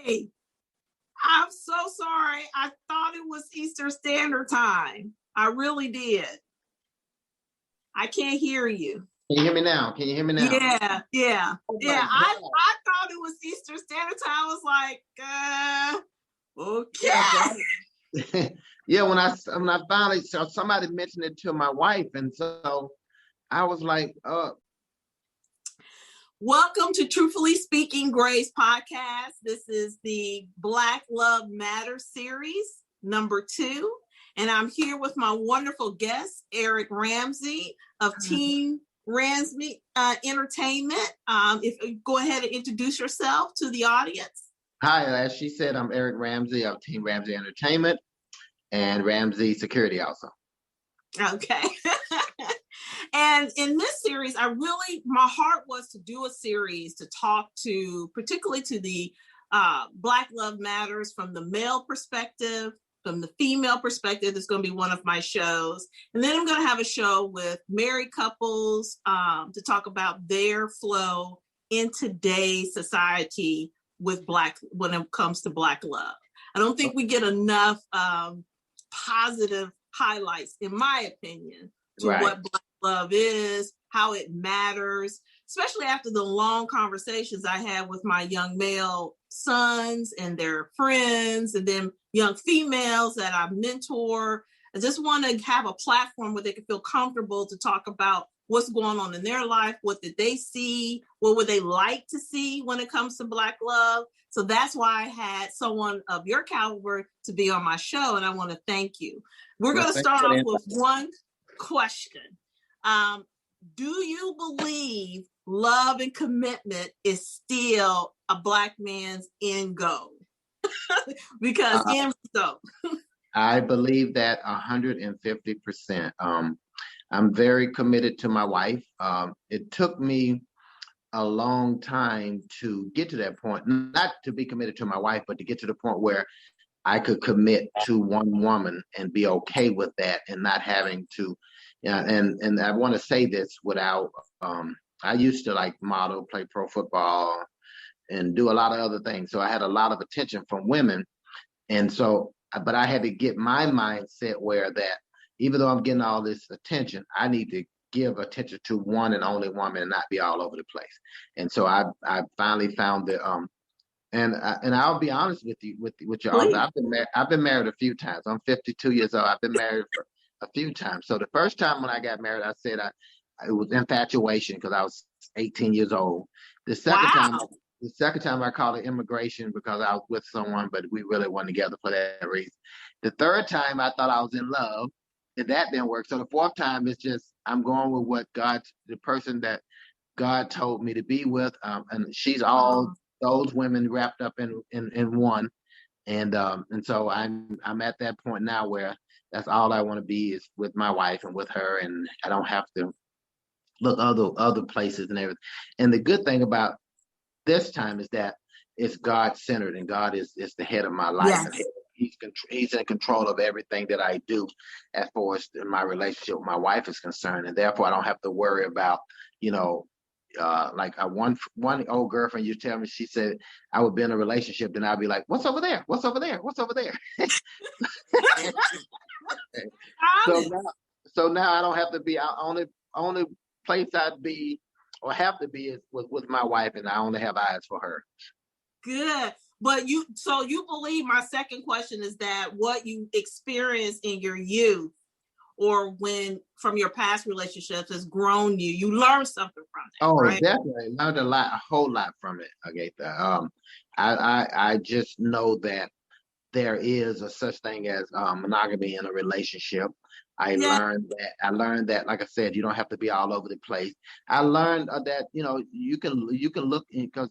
Hey, I'm so sorry. I thought it was Eastern Standard Time. I really did. I can't hear you. Can you hear me now? Can you hear me now? Yeah. Oh I thought it was Eastern Standard Time. I was like, okay. Yeah, when I finally saw somebody mentioned it to my wife, and so I was like, Welcome to Truthfully Speaking Grace podcast. This is the Black Love Matter series, number 2. And I'm here with my wonderful guest, Eric Ramsey of Team Ramsey Entertainment. If you go ahead and introduce yourself to the audience. Hi, as she said, I'm Eric Ramsey of Team Ramsey Entertainment and Ramsey Security also. Okay. And in this series, my heart was to do a series to talk to, particularly to the Black Love Matters from the male perspective, from the female perspective. It's going to be one of my shows. And then I'm going to have a show with married couples to talk about their flow in today's society with when it comes to Black love. I don't think we get enough positive highlights, in my opinion, to what Black love is, how it matters, especially after the long conversations I had with my young male sons and their friends, and then young females that I mentor. I just want to have a platform where they can feel comfortable to talk about what's going on in their life, what did they see, what would they like to see when it comes to Black love. So that's why I had someone of your caliber to be on my show, and I want to thank you. We're going to start off with one question. Do you believe love and commitment is still a Black man's end goal? Because I believe that 150%. I'm very committed to my wife. It took me a long time to get to that point, not to be committed to my wife, but to get to the point where I could commit to one woman and be okay with that and not having to, and I want to say this without, I used to like model, play pro football, and do a lot of other things. So I had a lot of attention from women. And so, but I had to get my mindset where that even though I'm getting all this attention, I need to give attention to one and only woman and not be all over the place. And so I finally found that, and I'll be honest with you, with your audience. I've been married a few times. I'm 52 years old. I've been married for a few times. So the first time when I got married, I said it was infatuation because I was 18 years old. The second time I called it immigration because I was with someone, but we really weren't together for that reason. The third time I thought I was in love, and that didn't work. So the fourth time is just I'm going with what the person that God told me to be with, and she's all those women wrapped up in one, and so I'm at that point now where that's all I want to be is with my wife and with her, and I don't have to look other places and everything. And the good thing about this time is that it's God centered, and God is the head of my life. Yes. And he's in control of everything that I do as far as my relationship with my wife is concerned, and therefore I don't have to worry about like one old girlfriend used to tell me. She said I would be in a relationship, then I'd be like, "What's over there? What's over there? What's over there?" So now I don't have to be. Only place I'd be or have to be is with my wife, and I only have eyes for her. Good. But you believe, my second question is that what you experienced in your youth or from your past relationships has grown you learned something from it. Oh, right? Definitely learned a whole lot from it, Agatha. I just know that there is a such thing as monogamy in a relationship. I learned that, like I said, you don't have to be all over the place. I learned that you can look, because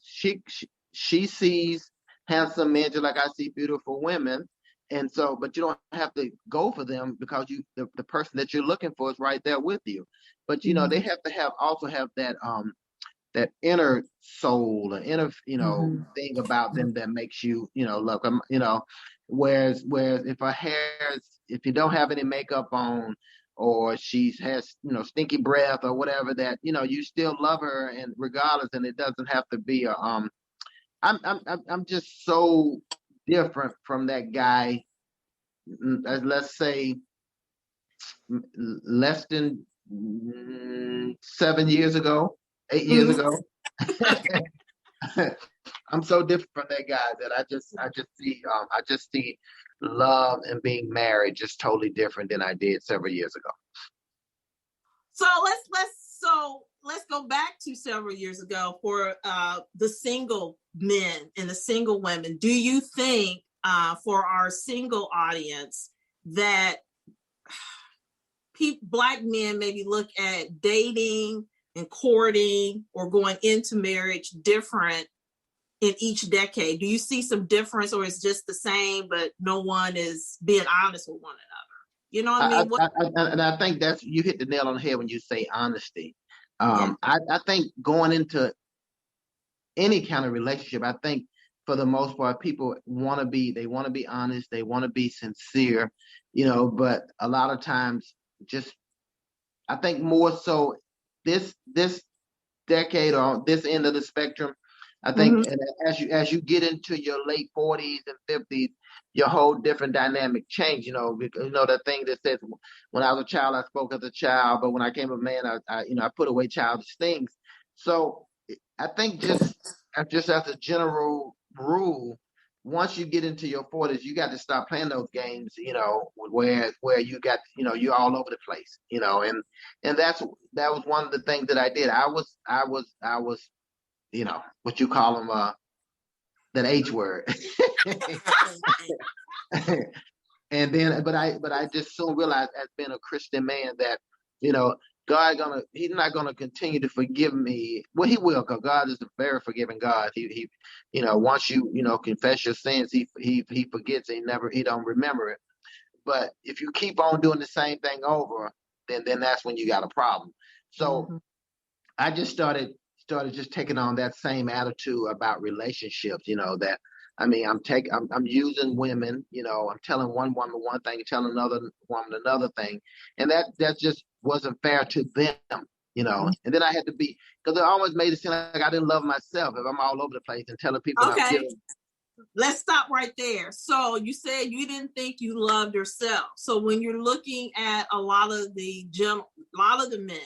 she sees handsome men just like I see beautiful women, and so, but you don't have to go for them because the person that you're looking for is right there with you. But they have to also have that inner soul, an inner thing about them that makes you love them. Whereas if you don't have any makeup on, or she has stinky breath or whatever, that you still love her, and regardless, and it doesn't have to be I'm just so different from that guy. Let's say less than 7 years ago, 8 years Mhm. ago. I'm so different from that guy that I just see love and being married just totally different than I did several years ago. So let's go back to several years ago for the single men and the single women. Do you think for our single audience that Black men maybe look at dating and courting or going into marriage different in each decade? Do you see some difference, or it's just the same, but no one is being honest with one another? You know what I mean? And I think that's, you hit the nail on the head when you say honesty. Yeah. I think going into any kind of relationship, I think for the most part, people they want to be honest, they want to be sincere, but a lot of times just, I think more so this decade or this end of the spectrum, I think, Mm-hmm. and as you get into your late 40s and 50s, your whole different dynamic change. Because, the thing that says, when I was a child, I spoke as a child, but when I came a man, I put away childish things. So I think just as a general rule, once you get into your 40s, you got to stop playing those games, where you got, you're all over the place, and that was one of the things that I did. I was, what you call them, that H word. And then, but I just soon realized, as being a Christian man, that, you know, he's not gonna continue to forgive me. Well, he will, because God is a very forgiving God. Once you confess your sins, he forgets. He don't remember it. But if you keep on doing the same thing over, then that's when you got a problem. So Mm-hmm. I just started just taking on that same attitude about relationships. That, I mean, I'm using women. I'm telling one woman one thing, telling another woman another thing, and that just wasn't fair to them. And then I had to be, because it always made it seem like I didn't love myself if I'm all over the place and telling people that I'm Okay, feeling. let's stop right there. So you said you didn't think you loved yourself. So when you're looking at a lot of the men,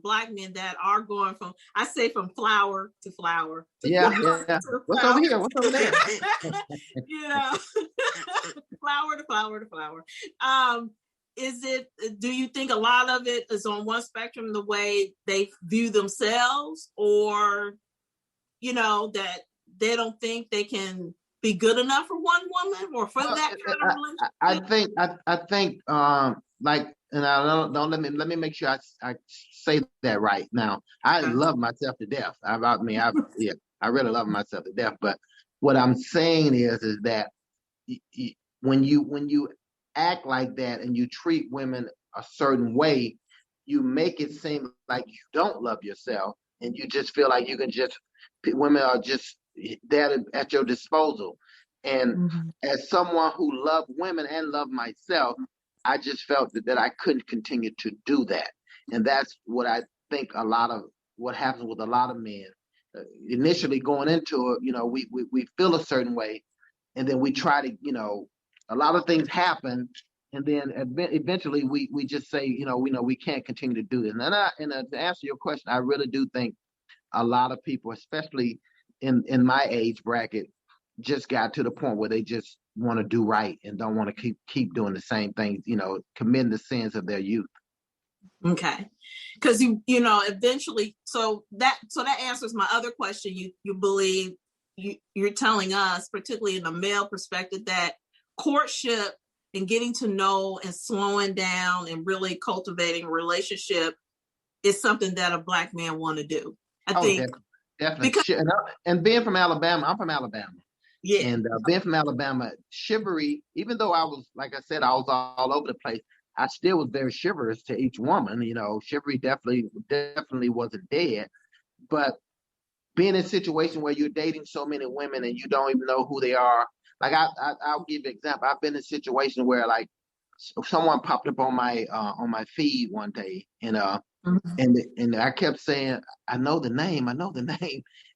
Black men that are going from flower to flower to Yeah, flower yeah. to What's over flower, here? What's over there? you know, flower to flower to flower. Do you think a lot of it is on one spectrum, the way they view themselves, or, that they don't think they can be good enough for one woman or for Well, that kind of I relationship? think like, and I don't let me make sure I say that right. Now, I Okay. love myself to death. Yeah, I really love myself to death. But what I'm saying is that when you act like that and you treat women a certain way, you make it seem like you don't love yourself, and you just feel like you can just, women are just there at your disposal. And Mm-hmm. as someone who loved women and loved myself, I just felt that I couldn't continue to do that. And that's what I think what happens with a lot of men. Initially going into it, we feel a certain way, and then we try to, a lot of things happen, and then eventually we just say, we can't continue to do this. And to answer your question, I really do think a lot of people, especially in my age bracket, just got to the point where they just want to do right and don't want to keep doing the same things, committing the sins of their youth. Okay. Because eventually, so that answers my other question. You believe, you're telling us, particularly in the male perspective, that courtship and getting to know and slowing down and really cultivating a relationship is something that a Black man want to do. I Oh, think definitely. because, And being from Alabama, I'm from Alabama. yeah. And being from Alabama, chivalry, even though I was, like I said, I was all over the place, I still was very chivalrous to each woman. Chivalry definitely wasn't dead. But being in a situation where you're dating so many women and you don't even know who they are, like I'll give you an example. I've been in a situation where, like, someone popped up on my feed one day, and Mhm. I kept saying, I know the name,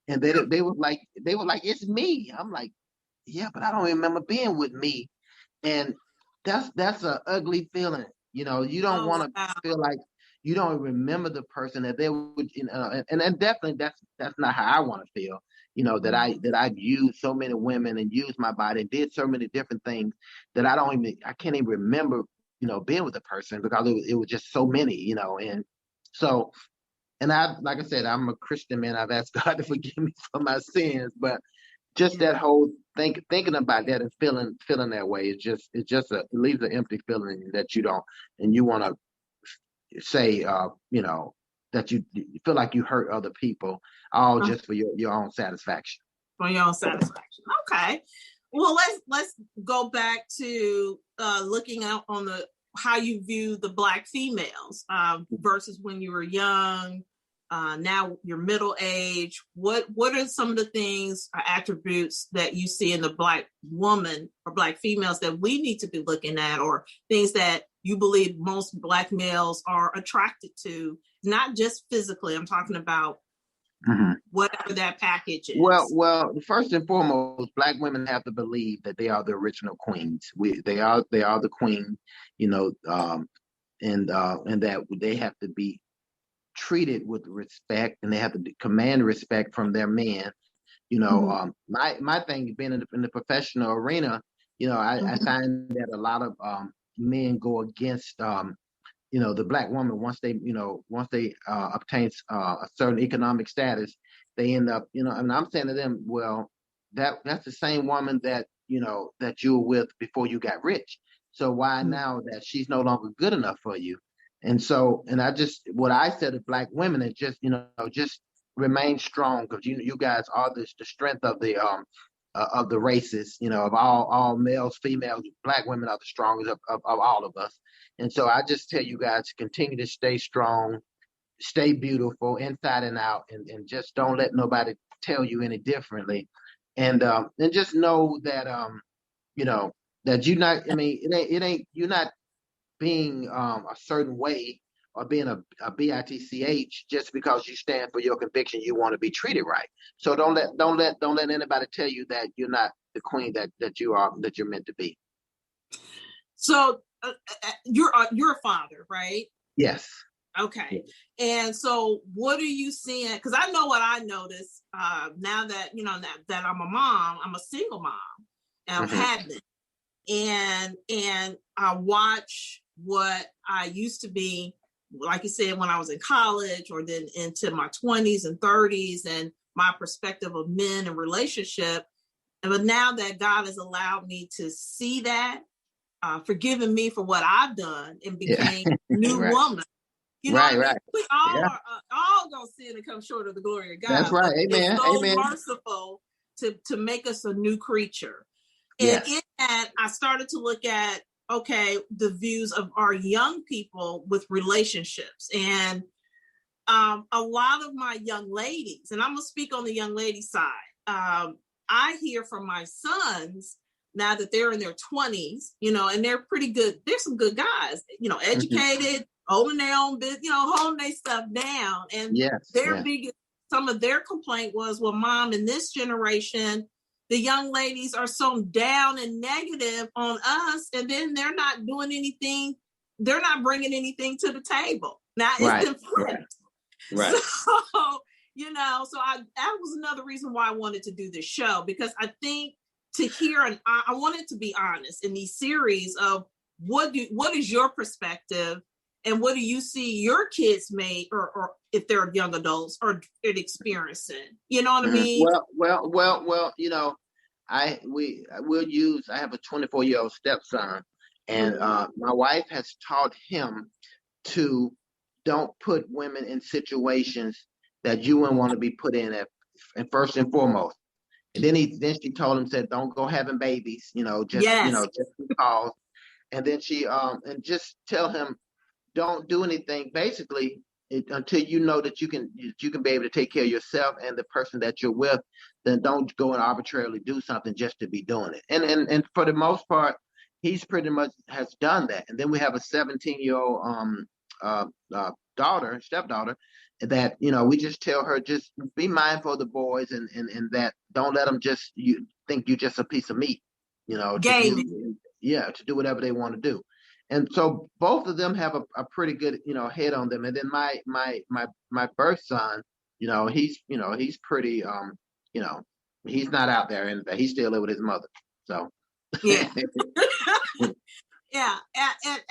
And they were like, it's me. I'm like, yeah, but I don't remember being with me. And that's a ugly feeling. You don't Oh, want to wow. feel like you don't remember the person that they would, and definitely that's not how I want to feel. I've used so many women and used my body and did so many different things that I can't even remember, being with a person because it was just so many, and so. And like I said, I'm a Christian man. I've asked God to forgive me for my sins, but just Yeah. that whole thinking about that and feeling that way, it leaves an empty feeling that you don't, and you want to say, that you feel like you hurt other people, all just for your own satisfaction. For your own satisfaction. Okay. Well, let's go back to looking out on the how you view the Black females versus when you were young. Now you're middle age. What are some of the things or attributes that you see in the Black woman or Black females that we need to be looking at, or things that you believe most Black males are attracted to, not just physically? I'm talking about whatever that package is. Well, first and foremost, Black women have to believe that they are the original queens. They are the queen, and that they have to be treated with respect, and they have to command respect from their men. My thing being in the professional arena, I find that a lot of men go against the Black woman once they obtain a certain economic status. They end up, and I'm saying to them, well, that's the same woman that that you were with before you got rich. So why now that she's no longer good enough for you? And so, and what I said to Black women is just remain strong, because you guys are the strength of the races, of all males, females. Black women are the strongest of all of us. And so I just tell you guys to continue to stay strong, stay beautiful inside and out, and just don't let nobody tell you any differently. And just know that you know that you're not. I mean, it ain't you're not being a certain way or being a bitch just because you stand for your conviction. You want to be treated right. So don't let anybody tell you that you're not the queen that you're meant to be. So you're a father, right? Yes. Okay. And so what are you seeing? Because I know what I noticed now that, that I'm a mom, I'm a single mom, and I've had been. And I watch what I used to be, like you said, when I was in college or then into my 20s and 30s, and my perspective of men and relationship. But now that God has allowed me to see that, forgiven me for what I've done and became a new Right. woman. You know Right, what I mean? right. We all Yeah. are all gonna sin and come short of the glory of God. That's right. But it's Amen. so Amen. merciful to make us a new creature. And Yes. in that, I started to look at, the views of our young people with relationships. And a lot of my young ladies, and I'm going to speak on the young lady side, I hear from my sons now that they're in their 20s, and they're pretty good. They're some good guys, educated, holding their own business, holding their stuff down. And their biggest, some of their complaint was, well, Mom, in this generation, the young ladies are so down and negative on us, and then they're not doing anything. They're not bringing anything to the table. Now it's been flipped. Right. So, that was another reason why I wanted to do this show, because I think to hear, and I wanted to be honest in these series of what is your perspective, and what do you see your kids may, or if they're young adults, or experiencing, you know what I mean? Well, I have a 24-year-old stepson, and my wife has taught him to don't put women in situations that you wouldn't want to be put in at, and first and foremost. And then she told him, said, don't go having babies, just because. And then she and just tell him, don't do anything basically until you know that you can be able to take care of yourself and the person that you're with. Then don't go and arbitrarily do something just to be doing it. And for the most part, he's pretty much has done that. And then we have a 17-year-old stepdaughter, that, we just tell her, just be mindful of the boys, and that don't let them just you think you're just a piece of meat, Gaming. to do whatever they want to do. And so both of them have a pretty good, head on them. And then my birth son, he's pretty, he's not out there, and he's still live with his mother. So yeah. Yeah.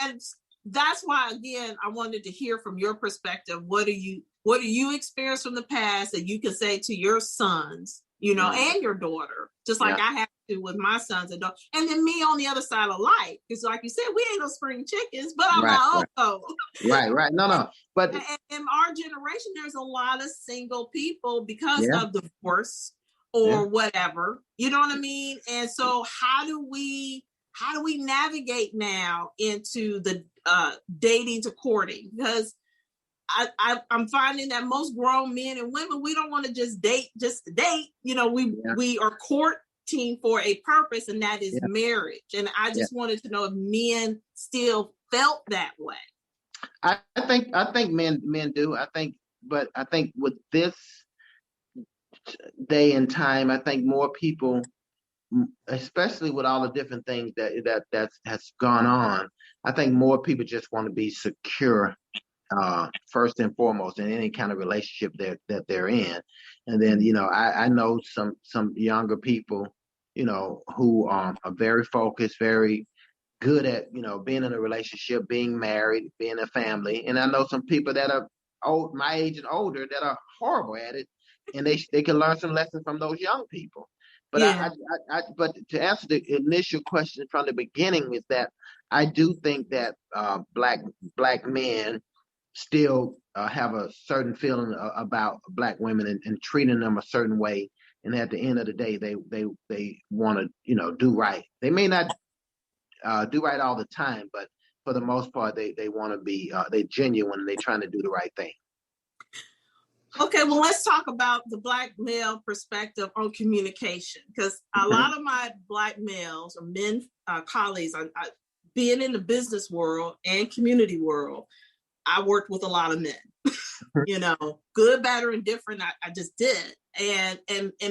And that's why, again, I wanted to hear from your perspective. What do you experience from the past that you can say to your sons, and your daughter, just like I have to with my sons and daughters, and then me on the other side of life. Because like you said, we ain't no spring chickens, but I'm my own. Right. No. But in our generation, there's a lot of single people because of divorce or whatever. You know what I mean? And so how do we navigate now into the dating to courting? Because I'm finding that most grown men and women, we don't want to just date just to date. We are courting for a purpose, and that is marriage. And I just wanted to know if men still felt that way. I think men do. But I think with this day and time, I think more people, especially with all the different things that has gone on, I think more people just want to be secure, first and foremost, in any kind of relationship that they're in. And then, I know some younger people, who are very focused, very good at, being in a relationship, being married, being a family. And I know some people that are old, my age and older, that are horrible at it, and they can learn some lessons from those young people. But but to answer the initial question from the beginning, is that I do think that black men still have a certain feeling about black women, and treating them a certain way. And at the end of the day, they want to, do right. They may not do right all the time, but for the most part, they want to be, they're genuine, and they're trying to do the right thing. Okay, well, let's talk about the Black male perspective on communication, because a lot of my Black males or men colleagues, being in the business world and community world, I worked with a lot of men, good, bad, or indifferent. I just did. And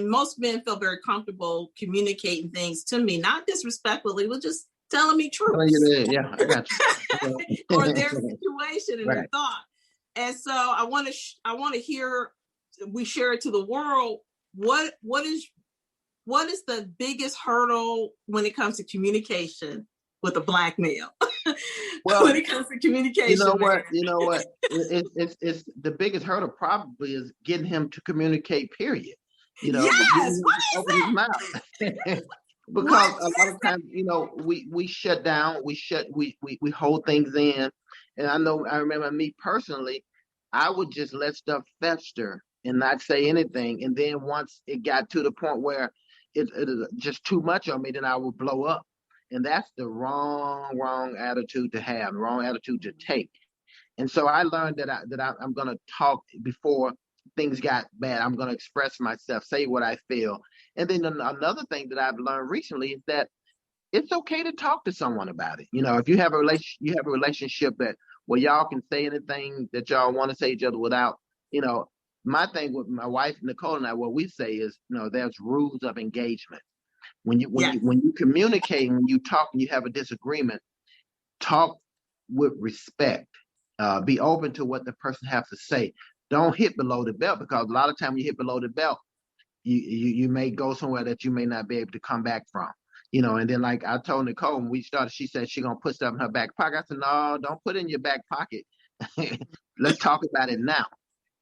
most men feel very comfortable communicating things to me, not disrespectfully, but just telling me truth. Yeah, I got you. Or their situation and their thought. And so I want to hear, we share it to the world. What is the biggest hurdle when it comes to communication with a Black male? Well, when it comes to communication, you know what? It's the biggest hurdle probably is getting him to communicate. Period. Yes. What is open his mouth. Because a lot of times, we shut down, we hold things in. And I remember me personally, I would just let stuff fester and not say anything. And then once it got to the point where it is just too much on me, then I would blow up. And that's the wrong attitude to have, wrong attitude to take. And so I learned that I'm going to talk before things got bad. I'm going to express myself, say what I feel. And then another thing that I've learned recently is that it's okay to talk to someone about it. If you have a relationship where y'all can say anything that y'all want to say to each other without, my thing with my wife, Nicole, and I, what we say is, there's rules of engagement. When you communicate, when you talk and you have a disagreement, talk with respect. Be open to what the person has to say. Don't hit below the belt, because a lot of times you hit below the belt, you may go somewhere that you may not be able to come back from. And then, like I told Nicole when we started, she said she's gonna put stuff in her back pocket. I said, no, don't put it in your back pocket. Let's talk about it now.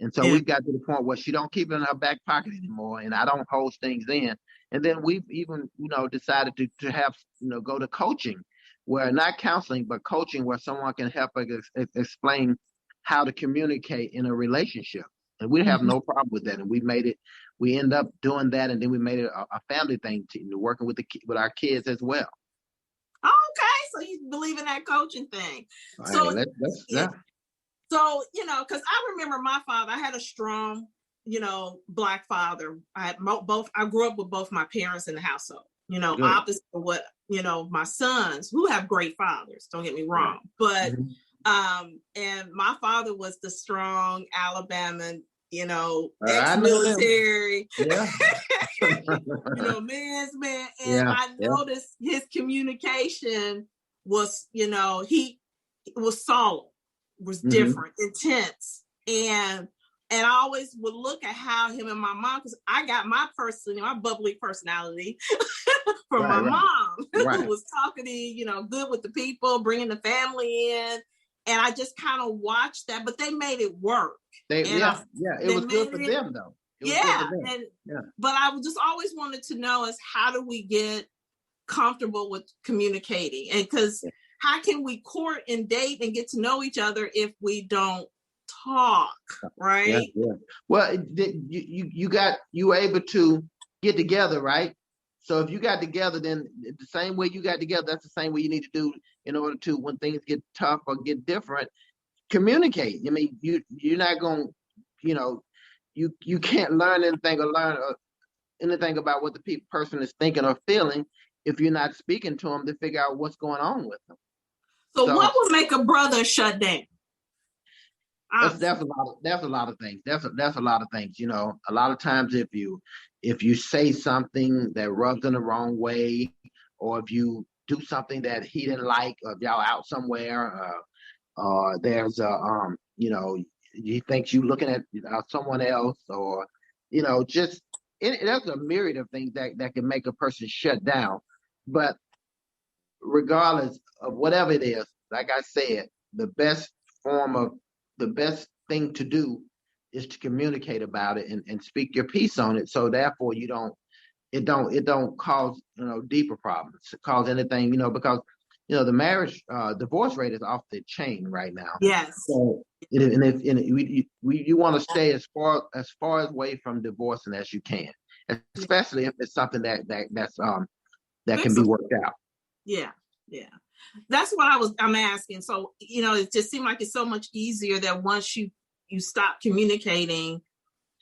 And so we got to the point where she don't keep it in her back pocket anymore, and I don't hold things in. And then we've even, decided to have, go to coaching, where not counseling, but coaching, where someone can help us explain how to communicate in a relationship. And we have no problem with that. And we end up doing that. And then we made it a family thing, working with our kids as well. Okay. So you believe in that coaching thing. So, So, because I remember my father, I had a strong, Black father. I had I grew up with both my parents in the household, opposite of what, my sons, who have great fathers, don't get me wrong. But And my father was the strong Alabama, I know them. ex-military, Yeah. man's man. And Yeah. I noticed his communication was, he was solid, was different, intense. And I always would look at how him and my mom, because I got my bubbly personality from my mom, who was talkative, good with the people, bringing the family in. And I just kind of watched that, but they made it work. It was good for them, though. But I just always wanted to know is how do we get comfortable with communicating? And because how can we court and date and get to know each other if we don't talk, right? Yeah. Well, you were able to get together, right? So if you got together, then the same way you got together, that's the same way you need to do in order to, when things get tough or get different, communicate. I mean, you're not going to, you can't learn anything or anything about what the person is thinking or feeling if you're not speaking to them to figure out what's going on with them. So what would make a brother shut down? That's a lot of things. That's a lot of things. A lot of times if you say something that rubs in the wrong way, or if you do something that he didn't like, or if y'all out somewhere, there's he thinks you looking at someone else, or just there's a myriad of things that can make a person shut down. But regardless of whatever it is, like I said, the best thing to do is to communicate about it and speak your piece on it. So therefore it don't cause deeper problems, cause anything, because the marriage divorce rate is off the chain right now. Yes. So you want to stay as far away from divorcing as you can, especially if it's something that can be worked out. Yeah. That's what I'm asking. So, it just seemed like it's so much easier that once you stop communicating,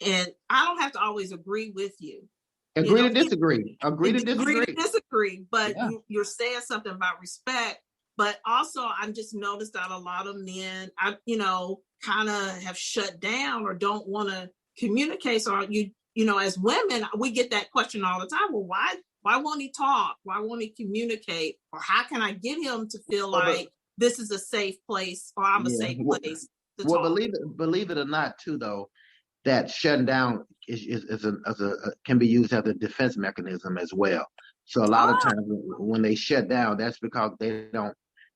and I don't have to always agree with you. Agree to disagree. Agree to disagree. But you're saying something about respect. But also, I just noticed that a lot of men, kind of have shut down or don't want to communicate. So as women, we get that question all the time. Well, why won't he talk? Why won't he communicate? Or how can I get him to feel like this is a safe place, or I'm a safe place to talk? Believe it or not, too, though, that shutting down can be used as a defense mechanism as well. So a lot of times when they shut down, that's because they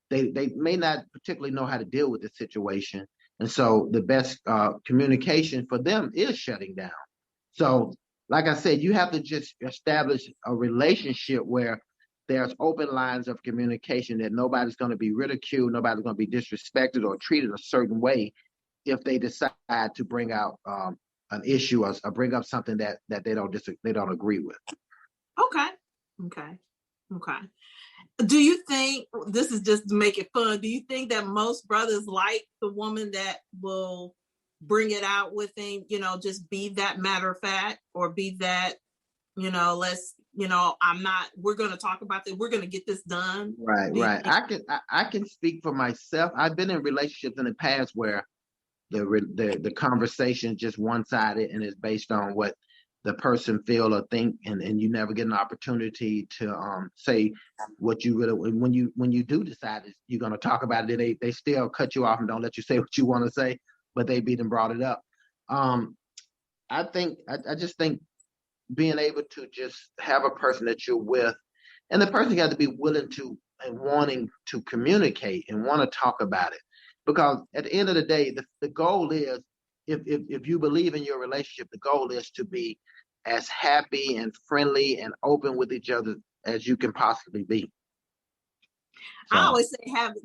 may not particularly know how to deal with the situation. And so the best communication for them is shutting down. So like I said, you have to just establish a relationship where there's open lines of communication, that nobody's going to be ridiculed, nobody's going to be disrespected or treated a certain way if they decide to bring out an issue or bring up something that they don't agree with. Okay. Do you think, this is just to make it fun, do you think that most brothers like the woman that will bring it out with him, just be that matter of fact, or be that, we're going to talk about this, we're going to get this done? Right. I can speak for myself. I've been in relationships in the past where the conversation just one-sided and is based on what the person feel or think, and you never get an opportunity to say what you really, when you do decide you're going to talk about it, they still cut you off and don't let you say what you want to say, but they beat and brought it up. I just think being able to just have a person that you're with, and the person got to be willing to and wanting to communicate and want to talk about it, because at the end of the day, the goal is, if you believe in your relationship, the goal is to be as happy and friendly and open with each other as you can possibly be. So, I always say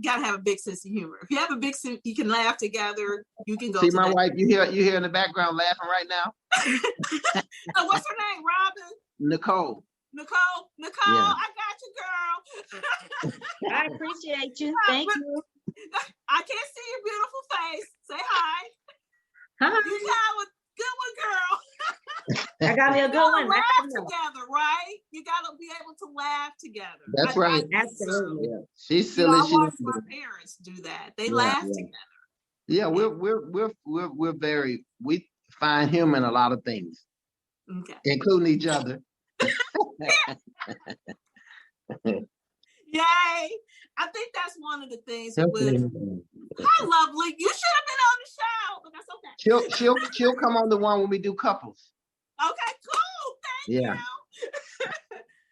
gotta have a big sense of humor. If you have a big sense, you can laugh together. You can go. See my wife. You hear in the background laughing right now. What's her name? Robin. Nicole. Yeah. I got you, girl. I appreciate you. Thank you. I can't see your beautiful face. Say hi. Hi. You got a good one, girl. I got me a good one. Laugh together, right? You gotta be able to laugh together. together. That's right. Absolutely. Yeah. She's You know, silly. I watched my parents do that. They laugh together. Yeah, we're very, we find humor in a lot of things, Okay. including each other. Yay! I think that's one of the things with hi, lovely. You should have been on the show, but that's okay. She'll come on the one when we do couples. Okay, cool. Thank Yeah.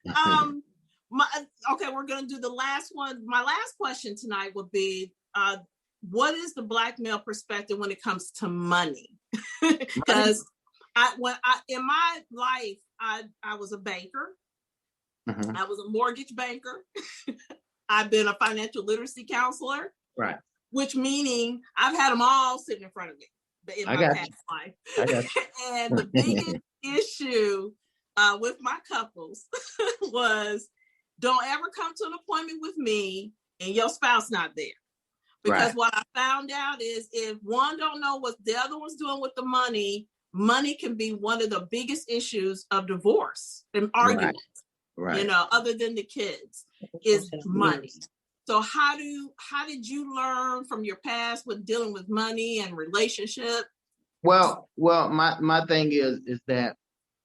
you. Okay, we're gonna do the last one. My last question tonight would be, what is the Black male perspective when it comes to money? Because in my life, I was a banker. Mm-hmm. I was a mortgage banker. I've been a financial literacy counselor. Right. Which meaning I've had them all sitting in front of me in my past life. I got you. And the biggest issue with my couples was, don't ever come to an appointment with me and your spouse not there. Because what I found out is if one don't know what the other one's doing with the money can be one of the biggest issues of divorce and arguments. Right. You know, other than the kids, is money. So how did you learn from your past with dealing with money and relationship? Well, my thing is that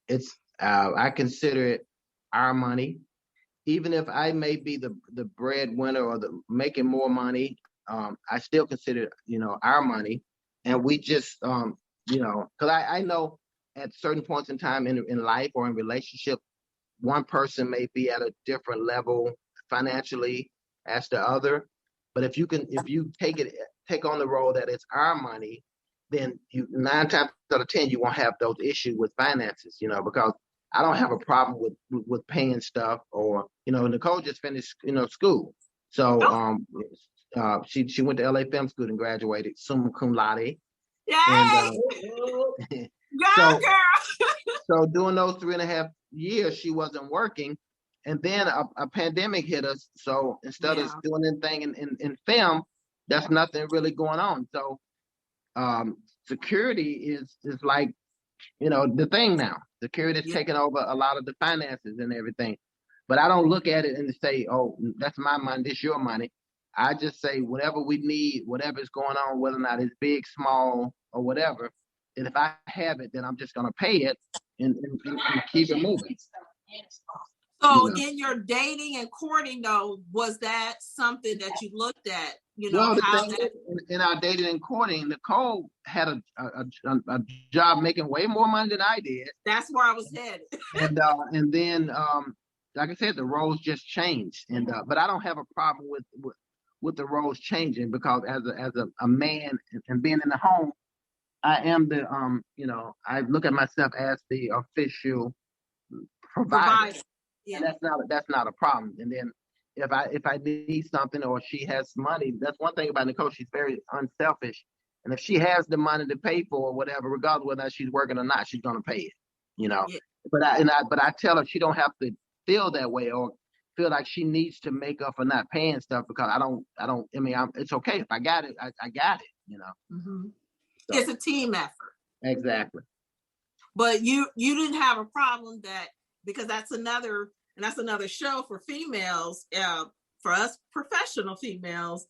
it's I consider it our money, even if I may be the breadwinner or the making more money. I still consider it, our money, and we just because I know at certain points in time in life or in relationship, one person may be at a different level financially as the other. But if you take on the role that it's our money, then you 9 times out of 10 you won't have those issues with finances, because I don't have a problem with paying stuff, or Nicole just finished school, so she went to LA Film School and graduated summa cum laude. Yay! And girl. So during those 3.5 years she wasn't working. And then a pandemic hit us. So instead of doing anything in film, that's nothing really going on. So security is like, the thing now. Security is taking over a lot of the finances and everything. But I don't look at it and say, oh, that's my money, this your money. I just say whatever we need, whatever is going on, whether or not it's big, small, or whatever. And if I have it, then I'm just going to pay it and keep it moving. So in your dating and courting, though, was that something that you looked at? In our dating and courting, Nicole had a job making way more money than I did. That's where I was headed. And then, like I said, the roles just changed. But I don't have a problem with the roles changing, because as a man and being in the home, I am the I look at myself as the official provider. Yeah. And that's not a problem. And then if I need something or she has money, that's one thing about Nicole. She's very unselfish, and if she has the money to pay for or whatever, regardless of whether she's working or not, she's gonna pay it. Yeah. But I tell her she don't have to feel that way or feel like she needs to make up for not paying stuff, because I don't. I mean, it's okay if I got it. I got it. Mm-hmm. So, it's a team effort. Exactly. But you didn't have a problem that, because that's another show for females, for us professional females,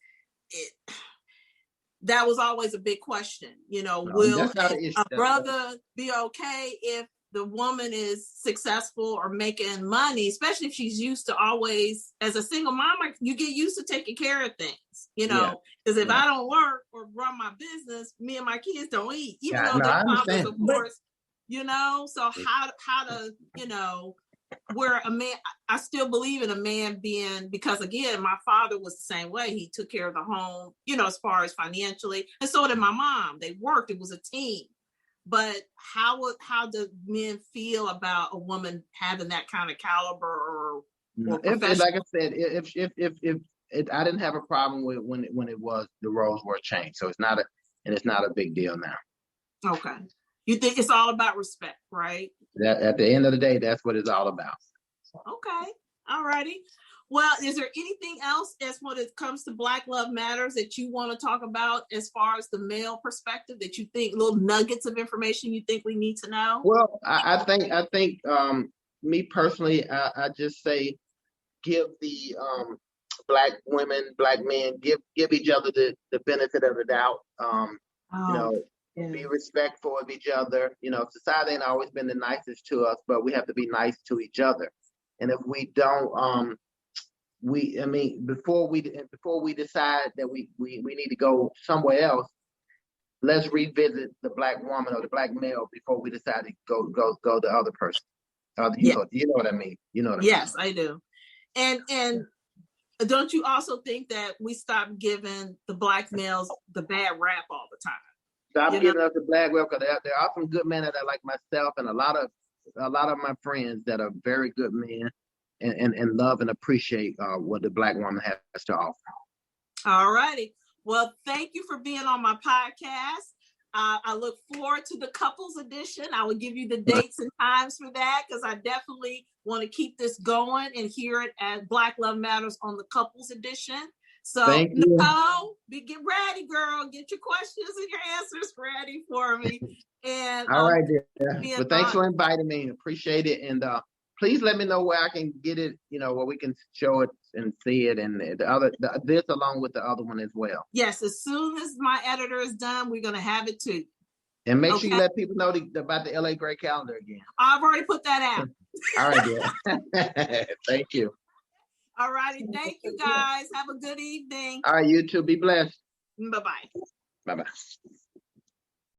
that was always a big question. Will a brother be okay if the woman is successful or making money, especially if she's used to always, as a single mom, you get used to taking care of things, because if I don't work or run my business, me and my kids don't eat, even though their fathers, of course, so how to, where a man, I still believe in a man being, because again, my father was the same way. He took care of the home, as far as financially, and so did my mom. They worked, it was a team. But how do men feel about a woman having that kind of caliber or like I said, if I didn't have a problem with when it was, the roles were changed, so it's not a big deal now. Okay, you think it's all about respect, right? That at the end of the day, that's what it's all about. Okay, all righty. Well, is there anything else as when it comes to Black Love Matters that you want to talk about as far as the male perspective, that you think, little nuggets of information you think we need to know? Well, I think me personally, I just say give the Black women, Black men, give each other the benefit of the doubt. You Oh, know, yeah. be respectful of each other. You know, society ain't always been the nicest to us, but we have to be nice to each other. And if we don't, before we decide that we need to go somewhere else, let's revisit the Black woman or the Black male before we decide to go the other person. Yeah. You know what I mean. You know what I mean. Yes, I do. And don't you also think that we stop giving the Black males the bad rap all the time? Stop giving us the black rap, because there are some good men that are like myself, and a lot of my friends that are very good men, and love and appreciate what the Black woman has to offer. All righty. Well, thank you for being on my podcast. I look forward to the couples edition. I will give you the dates and times for that, because I definitely want to keep this going and hear it at Black Love Matters on the couples edition. So, Nicole, get ready, girl. Get your questions and your answers ready for me. And all right, dear. Well, thanks for inviting me. Appreciate it. And please let me know where I can get it, where we can show it and see it, and this along with the other one as well. Yes, as soon as my editor is done, we're going to have it too. And make sure you let people know about the LA Great Calendar again. I've already put that out. All right, dear. Thank you. All righty. Thank you, guys. Have a good evening. All right, you too. Be blessed. Bye-bye. Bye-bye.